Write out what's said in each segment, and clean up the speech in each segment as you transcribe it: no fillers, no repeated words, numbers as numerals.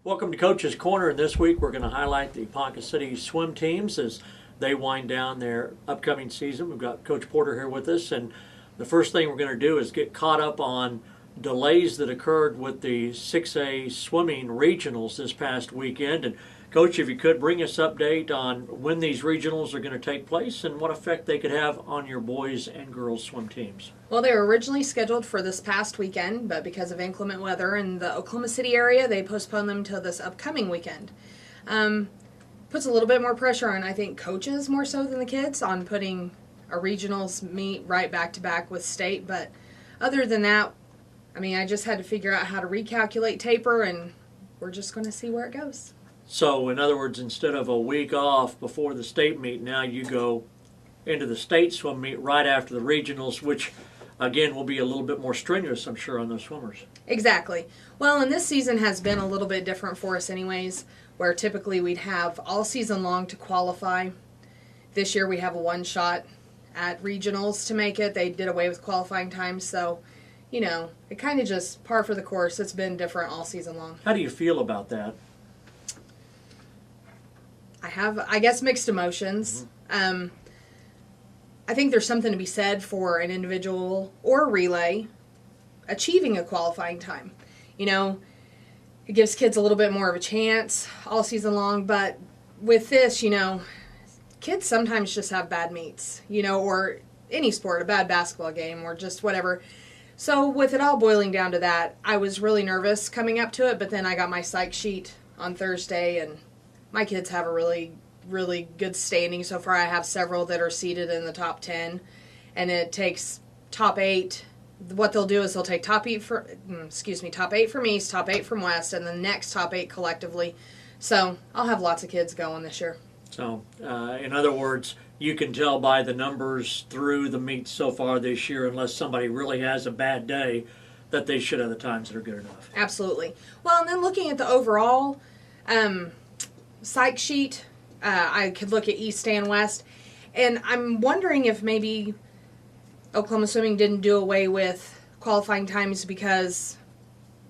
Welcome to Coach's Corner, and this week we're going to highlight the Ponca City swim teams as they wind down their upcoming season. We've got Coach Porter here with us, and the first thing we're going to do is get caught up on delays that occurred with the 6A swimming regionals this past weekend. And Coach, if you could bring us update on when these regionals are going to take place and what effect they could have on your boys and girls swim teams. Well, they were originally scheduled for this past weekend, but because of inclement weather in the Oklahoma City area, they postponed them till this upcoming weekend. Puts a little bit more pressure on, I think, coaches more so than the kids on putting a regionals meet right back to back with state. But other than that, I mean, I just had to figure out how to recalculate taper, and we're just going to see where it goes. So, in other words, instead of a week off before the state meet, now you go into the state swim meet right after the regionals, which, again, will be a little bit more strenuous, I'm sure, on those swimmers. Exactly. Well, and this season has been a little bit different for us anyways, where typically we'd have all season long to qualify. This year we have a one shot at regionals to make it. They did away with qualifying times, so, you know, it kind of just par for the course. It's been different all season long. How do you feel about that? I have, I guess, mixed emotions. Mm-hmm. I think there's something to be said for an individual or a relay achieving a qualifying time. You know, it gives kids a little bit more of a chance all season long, but with this, you know, kids sometimes just have bad meets, you know, or any sport, a bad basketball game or just whatever. So with it all boiling down to that, I was really nervous coming up to it, but then I got my psych sheet on Thursday, and my kids have a really good standing so far. I have several that are seated in the top 10, and it takes top 8. What they'll do is they'll take top 8 from East, top 8 from West, and the next top 8 collectively. So I'll have lots of kids going this year. So, in other words, you can tell by the numbers through the meets so far this year, unless somebody really has a bad day, that they should have the times that are good enough. Absolutely. Well, and then looking at the overall psych sheet, I could look at East and West, and I'm wondering if maybe Oklahoma Swimming didn't do away with qualifying times because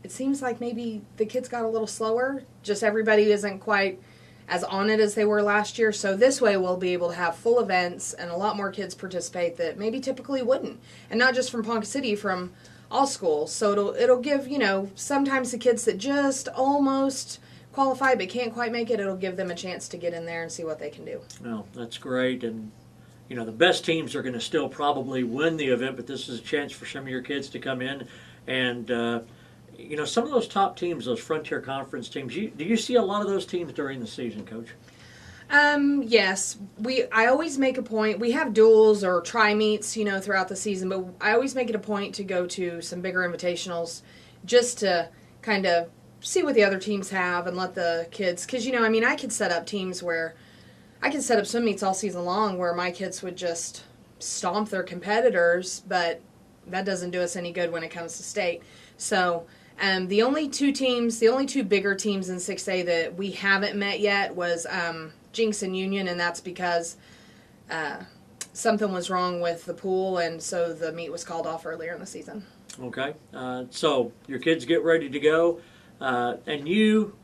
it seems like maybe the kids got a little slower. Just everybody isn't quite as on it as they were last year. So this way we'll be able to have full events and a lot more kids participate that maybe typically wouldn't. And not just from Ponca City, from all schools. So it'll give, you know, sometimes the kids that just almost qualify but can't quite make it, it'll give them a chance to get in there and see what they can do. Well, that's great. And, you know, the best teams are going to still probably win the event, but this is a chance for some of your kids to come in. And, you know, some of those top teams, those Frontier Conference teams, do you see a lot of those teams during the season, Coach? Yes. I always make a point. We have duels or tri-meets, you know, throughout the season, but I always make it a point to go to some bigger invitationals just to kind of see what the other teams have and let the kids, because, you know, I mean, I could set up teams where I could set up swim meets all season long where my kids would just stomp their competitors, but that doesn't do us any good when it comes to state. So the only two bigger teams in 6A that we haven't met yet was Jinx and Union, and that's because something was wrong with the pool, and so the meet was called off earlier in the season. Okay. So your kids get ready to go. And you,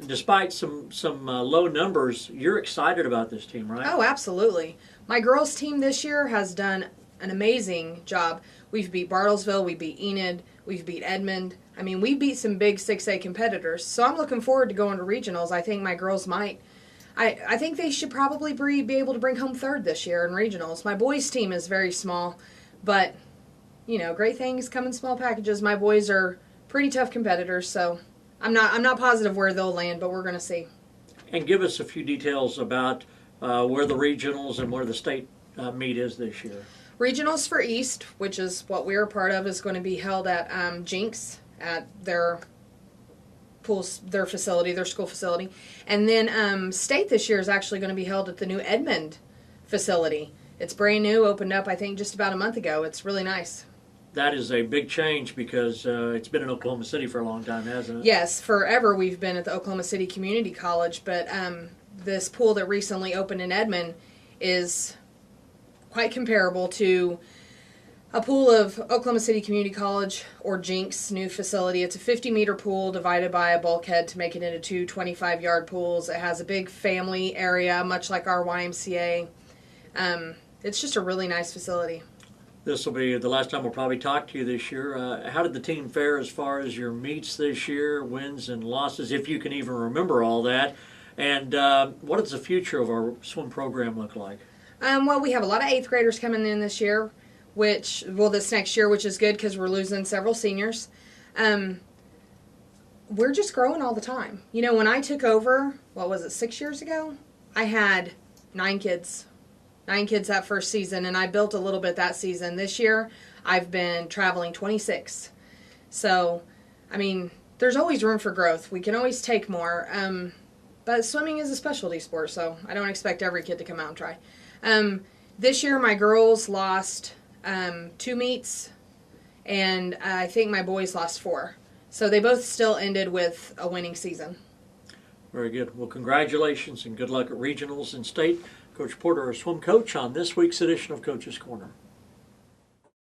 despite some low numbers, you're excited about this team, right? Oh, absolutely. My girls' team this year has done an amazing job. We've beat Bartlesville, we beat Enid, we've beat Edmond. I mean, we beat some big 6A competitors. So I'm looking forward to going to regionals. I think my girls might. I think they should probably be able to bring home third this year in regionals. My boys' team is very small, but, you know, great things come in small packages. My boys are pretty tough competitors, so I'm not positive where they'll land, but we're going to see. And give us a few details about where the regionals and where the state meet is this year. Regionals for East, which is what we're a part of, is going to be held at Jinx at their facility, their school facility. And then state this year is actually going to be held at the new Edmond facility. It's brand new, opened up I think just about a month ago. It's really nice. That is a big change because it's been in Oklahoma City for a long time, hasn't it? Yes, forever we've been at the Oklahoma City Community College, but this pool that recently opened in Edmond is quite comparable to a pool of Oklahoma City Community College, or Jinx, new facility. It's a 50-meter pool divided by a bulkhead to make it into two 25-yard pools. It has a big family area, much like our YMCA. It's just a really nice facility. This will be the last time we'll probably talk to you this year. How did the team fare as far as your meets this year, wins and losses, if you can even remember all that? And what does the future of our swim program look like? Well, we have a lot of 8th graders coming in this year, this next year, which is good because we're losing several seniors. We're just growing all the time. You know, when I took over, 6 years ago? I had 9 kids. 9 kids that first season, and I built a little bit that season. This year, I've been traveling 26. So, I mean, there's always room for growth. We can always take more. But swimming is a specialty sport, so I don't expect every kid to come out and try. This year, my girls lost 2 meets, and I think my boys lost 4. So they both still ended with a winning season. Very good. Well, congratulations and good luck at regionals and state. Coach Porter, our swim coach, on this week's edition of Coach's Corner.